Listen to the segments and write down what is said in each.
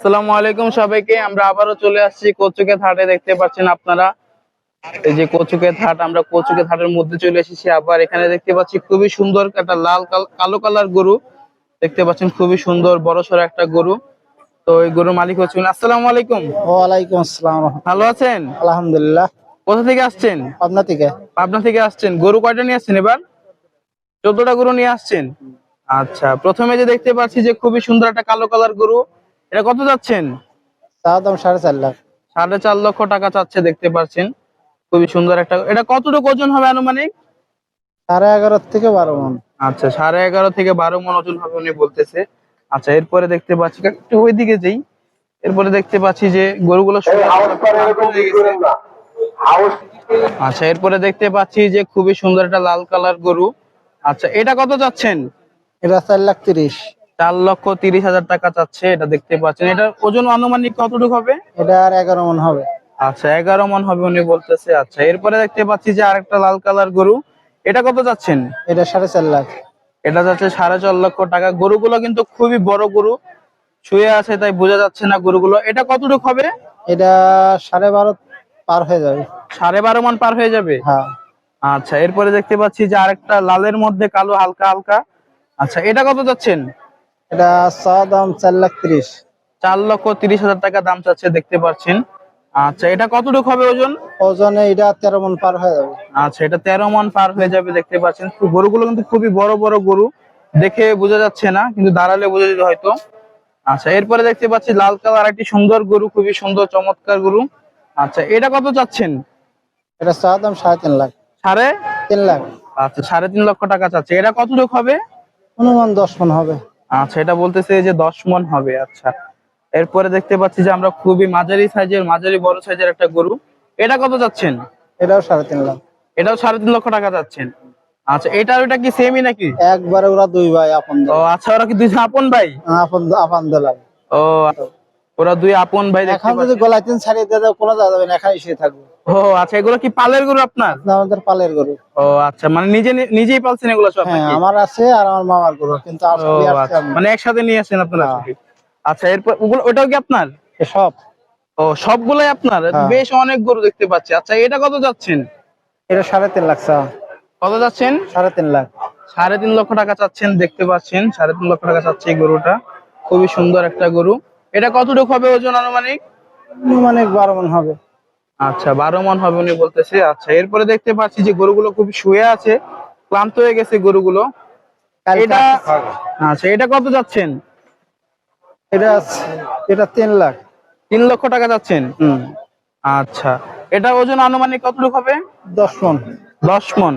আসসালামু আলাইকুম সবাইকে। আমরা আবারও চলে আসছি কচুক্ষেত হাটে। দেখতে পাচ্ছেন আপনারা এই যে কচুক্ষেত হাট, আমরা কচুক্ষেত হাটের মধ্যে চলে এসেছি। আবার এখানে দেখতে পাচ্ছি খুবই সুন্দর একটা লাল কালো কালার গরু দেখতে পাচ্ছেন, খুবই সুন্দর বড়সড় একটা গরু। তো এই গরুর মালিক হচ্ছেন। আসসালামু আলাইকুম। ওয়ালাইকুম আসসালাম। ভালো আছেন? আলহামদুলিল্লাহ। কোথা থেকে আসছেন? পাবনা থেকে। পাবনা থেকে আসছেন। গরু কয়টা নিয়ে আসছেন এবার? 14টা গরু নিয়ে আসছেন। আচ্ছা, প্রথমে যে দেখতে পাচ্ছি যে খুবই সুন্দর একটা কালো কালার গরু, এটা কত যাচ্ছেন? তার দাম 4.5 লাখ। 4.5 লক্ষ টাকা চাচ্ছে দেখতে পাচ্ছেন। খুবই সুন্দর একটা, এটা কতটুকু ওজন হবে আনুমানিক? 11.5 থেকে 12 মন। আচ্ছা, 11.5 থেকে 12 মন ওজন হবে উনি বলতেছে। আচ্ছা, এরপরে দেখতে পাচ্ছি একটু ওইদিকে যেই, এরপরে দেখতে পাচ্ছি যে গরুগুলো আচ্ছা, এরপরে দেখতে পাচ্ছি যে খুবই সুন্দর একটা লাল কালার গরু। আচ্ছা, এটা কত যাচ্ছেন? এটা 4.30 লাখ। 4,30,000 টাকা চাচ্ছে। এটা দেখতে পাচ্ছেন, এটার ওজন আনুমানিক কতটুকু হবে? এটা আর 11 মন হবে। আচ্ছা, 11 মন হবে উনি বলতেছে। আচ্ছা, এরপরে দেখতে পাচ্ছি যে আরেকটা লাল কালার গরু, এটা কত যাচ্ছেন? এটা 4.5 লাখ। এটা যাচ্ছে 4.5 লক্ষ টাকা। গরুগুলো কিন্তু খুবই বড় গরু, শুয়ে আছে তাই বোঝা যাচ্ছে না গরুগুলো। এটা কতটুকু হবে? এটা 12.5 পার হয়ে যাবে। 12.5 মন পার হয়ে যাবে। হ্যাঁ। আচ্ছা, এরপরে দেখতে পাচ্ছি যে আরেকটা লালের মধ্যে কালো হালকা হালকা। আচ্ছা, এটা কত যাচ্ছেন? এটা দাম 4.30 লাখ। 4,30,000 টাকা দাম চাচ্ছে দেখতে পাচ্ছেন। আচ্ছা, এটা কতটুকু হবে ওজন? ওজনে এটা 13 মন পার হয়ে যাবে। আচ্ছা, এটা 13 মন পার হয়ে যাবে দেখতে পাচ্ছেন। তো গরুগুলো কিন্তু খুবই বড় বড় গরু, দেখে বোঝা যাচ্ছে না, কিন্তু দাঁড়ালে বোঝা যেত হয়তো। আচ্ছা, এরপরে দেখতে পাচ্ছি লাল কালার একটি সুন্দর গরু, খুবই সুন্দর চমৎকার গরু। আচ্ছা, এটা কত চাচ্ছেন? এটা দাম 3.5 লাখ। সাড়ে 3 লাখ। আচ্ছা, 3.5 লক্ষ টাকা চাচ্ছে। এটা কতটুকু হবে? অনুমান 10 মন হবে। আচ্ছা, এটা বলতেছে যে 10 মন হবে। আচ্ছা, এরপরে দেখতে পাচ্ছি যে আমরা খুবই মাঝারি বড় সাইজের একটা গরু, এটা কত চাচ্ছেন? এটাও 3.5 লাখ। এটাও 3.5 লক্ষ টাকা চাচ্ছেন। আচ্ছা, এটা আর ওটা কি সেমই নাকি? একবারে ওরা দুই ভাই আপন ও আচ্ছা, ওরা কি দুই আপন ভাই? আপন আপন দলাল। ও, ওরা দুই আপন ভাই দেখতে এখন যদি পাচ্ছি। গলায় ছাড়িয়ে দিয়ে দাও কোনো যাবে না, এখানে এসে থাকবে। ও আচ্ছা, এগুলো কি পালের গরু আপনার? আমাদের পালের গরু। ও আচ্ছা, মানে নিজেই পালছেন এগুলো সব হ্যাঁ, নাকি? আমার আছে আর আমার মামার গরু, কিন্তু ও আচ্ছা, মানে একসাথে নিয়ে আসেন আপনারা সবই। আচ্ছা, এরপর ওটাও কি আপনার? সব। ও, সবগুলাই আপনার? হ্যাঁ। বেশ অনেক গরু দেখতে পাচ্ছি। আচ্ছা, এটা কত যাচ্ছেন? এটা 3.5 লাখ। কত যাচ্ছেন? 3.5 লাখ। 3.5 লক্ষ টাকা চাচ্ছেন দেখতে পাচ্ছেন। 3.5 লক্ষ টাকা চাচ্ছে এই গরুটা, খুবই সুন্দর একটা গরু। এটা কতটুকু হবে ওজন আনুমানিক? মানে 12 মন হবে। আচ্ছা, 12 মন হবে উনি বলতেছে। আচ্ছা, এরপরে দেখতে পাচ্ছি যে গরুগুলো খুব শুয়ে আছে, ক্লান্ত হয়ে গেছে গরুগুলো। এটা আচ্ছা, এটা কত যাচ্ছেন? এটা এটা 3 লাখ। 3 লক্ষ টাকা যাচ্ছেন। আচ্ছা, এটা ওজন আনুমানিক কতটুকু হবে? 10 মন। 10 মন।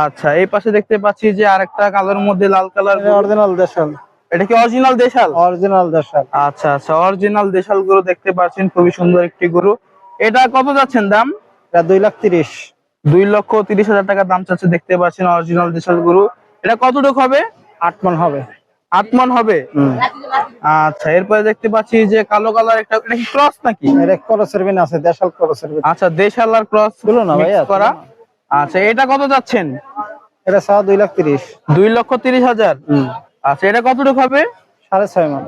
আচ্ছা, এই পাশে দেখতে পাচ্ছি যে আরেকটা কালোর মধ্যে লাল কালার। অরিজিনাল দেশাল। এটা কি অরিজিনাল দেশাল? অরিজিনাল দেশাল। আচ্ছা আচ্ছা, অরিজিনাল দেশাল গরু দেখতে পাচ্ছেন, খুবই সুন্দর একটি গরু। এটা কত যাচ্ছেন দাম? এটা 2.30 লাখ। 2,30,000 টাকা দাম চাচ্ছে দেখতে পাচ্ছেন অরিজিনাল দেশাল গরু। এটা কতটুকু হবে? 8 মন হবে। 8 মন হবে। আচ্ছা, এরপরে দেখতে পাচ্ছি যে কালো কালার একটা, এটা কি ক্রস নাকি? এর ক্রসের বিন আছে, দেশাল ক্রসের বিন। আচ্ছা, দেশাল আর ক্রস গুলো না ভাই করা। আচ্ছা, এটা কত যাচ্ছেন? এটা 2.30 লাখ। 2,30,000। আচ্ছা, এটা কতটুকু হবে? 6.5 মন।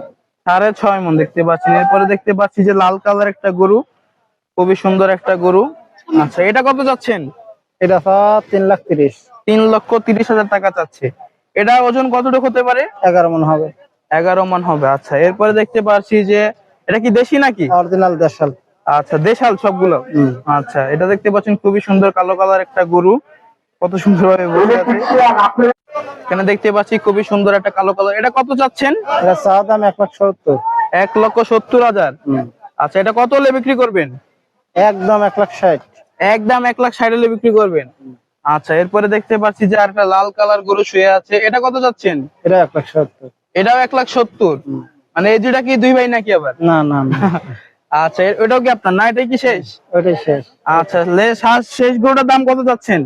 6.5 মন দেখতে পাচ্ছেন। এরপরে দেখতে পাচ্ছি যে লাল কালার একটা গরু, খুবই সুন্দর একটা গরু। আচ্ছা, এটা কত যাচ্ছেন? এটা 3.30 লাখ। 3,30,000 টাকা চাচ্ছে। এটা ওজন কতটুকু হতে পারে? 11 মন হবে। 11 মন হবে। আচ্ছা, এরপরে দেখতে পাচ্ছি যে এটা কি দেশি নাকি? অরিজিনাল দেশাল। আচ্ছা, দেশাল সবগুলো। আচ্ছা, এটা দেখতে পাচ্ছেন খুবই সুন্দর কালো কালার একটা গরু, কত সুন্দর ভাবে বসে আছে। এখানে দেখতে পাচ্ছি খুবই সুন্দর একটা কালো কালার। এটা কত চাচ্ছেন? এটা দাম 1,70,000। 1,70,000। আচ্ছা, এটা কত হলে বিক্রি করবেন? একদম 1,60,000। একদম 1,60,000 হলে বিক্রি করবেন। আচ্ছা, এরপরে দেখতে পাচ্ছি যে আরেকটা লাল কালার গরু শুয়ে আছে, এটা কত যাচ্ছেন? এটা 1,70,000। এটাও 1,70,000। মানে এই দুইটা কি দুই ভাই নাকি আবার? না না না। আচ্ছা, ওটাও কি আপনার না? এটাই কি শেষ? ওটাই শেষ। আচ্ছা, শেষ গরুটার দাম কত যাচ্ছেন?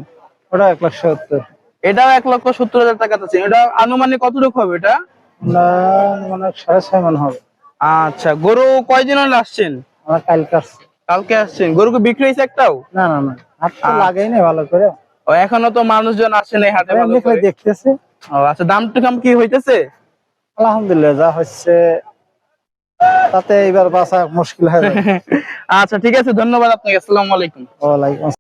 ওটা 1,70,000। এটাও 1,70,000 টাকা যাচ্ছে। এটা আনুমানিক কতটুকু হবে এটা? না, মানে 6.5 মন হবে। আচ্ছা, গরু কয়দিন হলো আসছেন? আমার কালকে আসছে। কালকে আসছেন। গরুকে বিক্রি হয়েছে একটাও? না না না, হাত তো লাগাই না ভালো করে। ও, এখনো তো মানুষজন আসে নাই হাটে ভালো করে দেখতেছে। ও আচ্ছা, দাম কি হইতেছে? আলহামদুলিল্লাহ, যা হচ্ছে তাতে এবার বাঁচা মুশকিল হয়ে যাবে। আচ্ছা ঠিক আছে, ধন্যবাদ আপনাকে, আসসালামু আলাইকুম। ওয়ালাইকুম